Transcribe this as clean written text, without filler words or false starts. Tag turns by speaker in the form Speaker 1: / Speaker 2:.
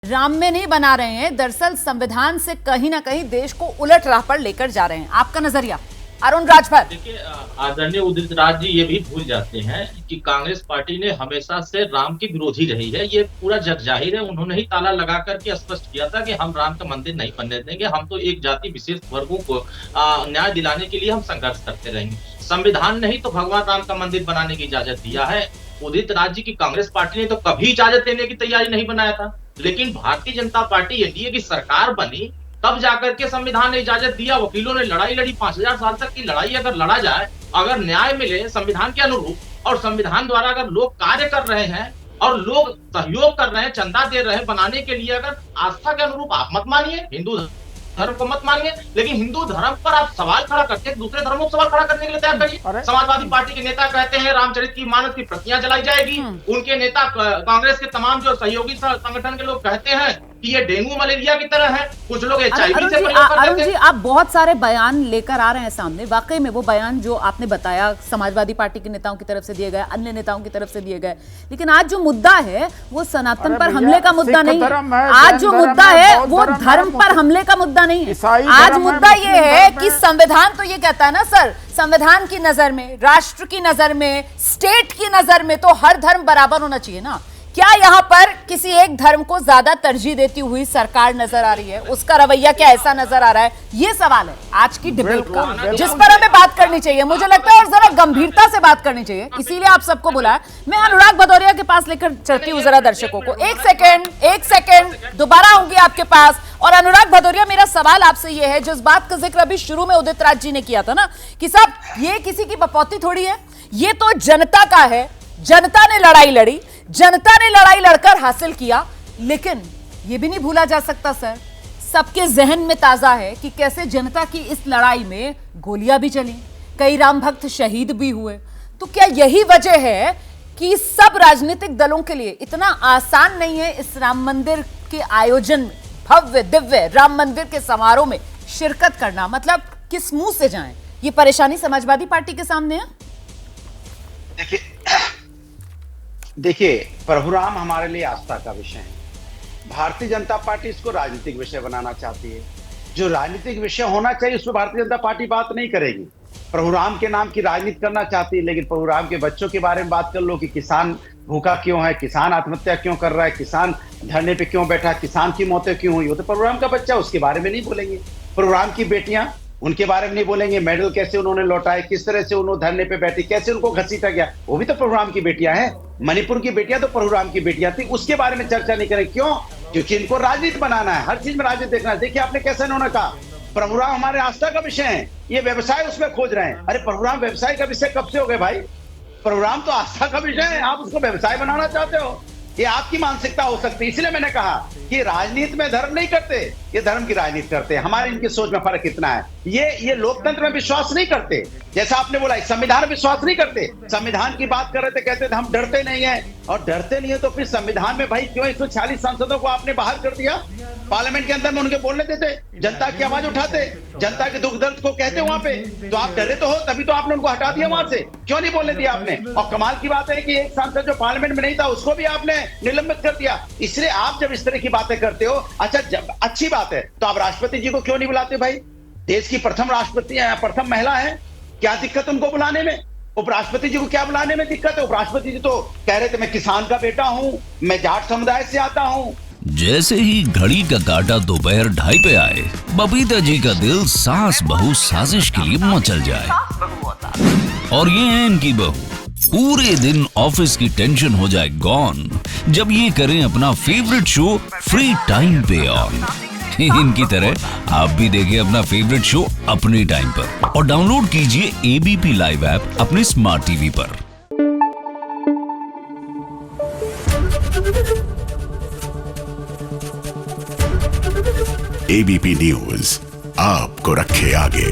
Speaker 1: राम में नहीं बना रहे हैं, दरअसल संविधान से कहीं ना कहीं देश को उलट राह पर लेकर जा रहे हैं। आपका नजरिया अरुण राजभर।
Speaker 2: देखिए, आदरणीय उदित राज जी ये भी भूल जाते हैं कि कांग्रेस पार्टी ने हमेशा से राम की विरोधी रही है। ये पूरा जग जाहिर है। उन्होंने ही ताला लगा करके स्पष्ट किया था कि हम राम का मंदिर नहीं बनने देंगे, हम तो एक जाति विशेष वर्गों को न्याय दिलाने के लिए हम संघर्ष करते रहेंगे। संविधान ने ही तो भगवान राम का मंदिर बनाने की इजाजत दिया है। उदित राज जी की कांग्रेस पार्टी ने तो कभी इजाजत देने की तैयारी नहीं बनाया था, लेकिन भारतीय जनता पार्टी एनडीए की सरकार बनी तब जाकर के संविधान ने इजाजत दिया। वकीलों ने लड़ाई लड़ी, 5000 साल तक की लड़ाई अगर लड़ा जाए, अगर न्याय मिले संविधान के अनुरूप और संविधान द्वारा अगर लोग कार्य कर रहे हैं और लोग सहयोग कर रहे हैं, चंदा दे रहे हैं बनाने के लिए, अगर आस्था के अनुरूप आप मत मानिए, हिंदू धर्म को मत मानिए, लेकिन हिंदू धर्म पर आप सवाल खड़ा करते हैं, दूसरे धर्मों को सवाल खड़ा करने के लिए तैयार करिए। समाजवादी पार्टी के नेता कहते हैं रामचरित की मानस की प्रतियां जलाई जाएगी। उनके नेता कांग्रेस के तमाम जो सहयोगी संगठन के लोग कहते हैं कि ये डेंगू मलेरिया की तरह है। कुछ लोग HIV से प्रयोग करते हैं।
Speaker 1: अरुण जी, आप बहुत सारे बयान लेकर आ रहे हैं सामने। वाकई में वो बयान जो आपने बताया समाजवादी पार्टी के नेताओं की तरफ से दिए गए, अन्य नेताओं की तरफ से दिए गए, लेकिन आज जो मुद्दा है वो सनातन पर हमले का मुद्दा नहीं है। आज जो मुद्दा है वो धर्म पर हमले का मुद्दा नहीं है। आज मुद्दा ये है कि संविधान तो ये कहता है ना सर, संविधान की नजर में, राष्ट्र की नजर में, स्टेट की नजर में तो हर धर्म बराबर होना चाहिए ना। क्या यहाँ पर किसी एक धर्म को ज्यादा तरजीह देती हुई सरकार नजर आ रही है? उसका रवैया क्या ऐसा नजर आ रहा है? ये सवाल है आज की डिबेट का, जिस पर हमें बात करनी चाहिए मुझे लगता है, और जरा गंभीरता से बात करनी चाहिए। इसीलिए आप सबको बुलाया। मैं अनुराग भदौरिया के पास लेकर चलती हूँ जरा दर्शकों को। एक सेकेंड दोबारा आऊंगी आपके पास। और अनुराग भदौरिया, मेरा सवाल आपसे ये है, जिस बात का जिक्र अभी शुरू में उदित राज जी ने किया था ना कि साहब ये किसी की बपौती थोड़ी है, ये तो जनता का है। जनता ने लड़ाई लड़ी, जनता ने लड़ाई लड़कर हासिल किया। लेकिन यह भी नहीं भूला जा सकता सर, सबके जहन में ताजा है कि कैसे जनता की इस लड़ाई में गोलियां भी चली, कई राम भक्त शहीद भी हुए। तो क्या यही वजह है कि सब राजनीतिक दलों के लिए इतना आसान नहीं है इस राम मंदिर के आयोजन में, भव्य दिव्य राम मंदिर के समारोह में शिरकत करना? मतलब किस मुंह से जाएं? ये परेशानी समाजवादी पार्टी के सामने है।
Speaker 3: देखिए, प्रभु राम हमारे लिए आस्था का विषय है। भारतीय जनता पार्टी इसको राजनीतिक विषय बनाना चाहती है। जो राजनीतिक विषय होना चाहिए उस पर भारतीय जनता पार्टी बात नहीं करेगी। प्रभु राम के नाम की राजनीति करना चाहती है, लेकिन प्रभु राम के बच्चों के बारे में बात कर लो कि किसान भूखा क्यों है, किसान आत्महत्या क्यों कर रहा है, किसान धरने पे क्यों बैठा, किसान की मौतें क्यों हुई, वो तो प्रभु राम का बच्चा, उसके बारे में नहीं बोलेंगे। प्रभु राम की बेटियां, उनके बारे में नहीं बोलेंगे। मेडल कैसे उन्होंने लौटाए, किस तरह से उन्होंने धरने पे बैठी, कैसे उनको घसीटा गया, वो भी तो प्रभु राम की बेटियां हैं। मणिपुर की बेटियां तो प्रभु राम की बेटियां थी, उसके बारे में चर्चा नहीं करें। क्यों? क्योंकि इनको राजनीति बनाना है, हर चीज में राजनीति देखना है। देखिए आपने कैसे इन्होंने कहा प्रभु राम हमारे आस्था का विषय है, ये व्यवसाय उसमें खोज रहे हैं। अरे प्रभु राम व्यवसाय का विषय कब से हो गए भाई? प्रभु राम तो आस्था का विषय है, आप उसको व्यवसाय बनाना चाहते हो। ये आपकी मानसिकता हो सकती है। इसलिए मैंने कहा कि राजनीति में धर्म नहीं करते, ये धर्म की राजनीति करते हैं। हमारे इनकी सोच में फर्क इतना है। ये लोकतंत्र में विश्वास नहीं करते, जैसा आपने बोला संविधान में विश्वास नहीं करते। संविधान की बात कर रहे थे, कहते थे हम डरते नहीं है, और डरते नहीं है तो फिर संविधान में भाई क्यों 146 सांसदों को आपने बाहर कर दिया? पार्लियामेंट के अंदर में उनके बोलने देते, जनता की आवाज उठाते, जनता के दुख दर्द को कहते वहां पे। तो आप डरे तो हो, तभी तो आपने उनको हटा दिया वहां से। क्यों नहीं बोलने दिया आपने? और कमाल की बात है कि एक सांसद जो पार्लियामेंट में नहीं था उसको भी आपने निलंबित कर दिया। इसलिए आप जब इस तरह की बातें करते हो, अच्छा जब अच्छी बात है तो आप राष्ट्रपति जी को क्यों नहीं बुलाते भाई? देश की प्रथम राष्ट्रपति है, प्रथम महिला है, क्या दिक्कत उनको बुलाने में? उपराष्ट्रपति जी को क्या बुलाने में दिक्कत है? उपराष्ट्रपति जी तो कह रहे थे मैं किसान का बेटा हूं, मैं जाट समुदाय से आता हूं।
Speaker 4: जैसे ही घड़ी का काटा दोपहर 2:30 पे आए, बबीता जी का दिल सास बहू साजिश के लिए मचल जाए। और ये है इनकी बहू, पूरे दिन ऑफिस की टेंशन हो जाए गॉन जब ये करें अपना फेवरेट शो फ्री टाइम पे ऑन। इनकी तरह आप भी देखिए अपना फेवरेट शो अपने टाइम पर और डाउनलोड कीजिए ABP लाइव ऐप अपने स्मार्ट टीवी पर।
Speaker 5: ABP न्यूज आपको रखे आगे।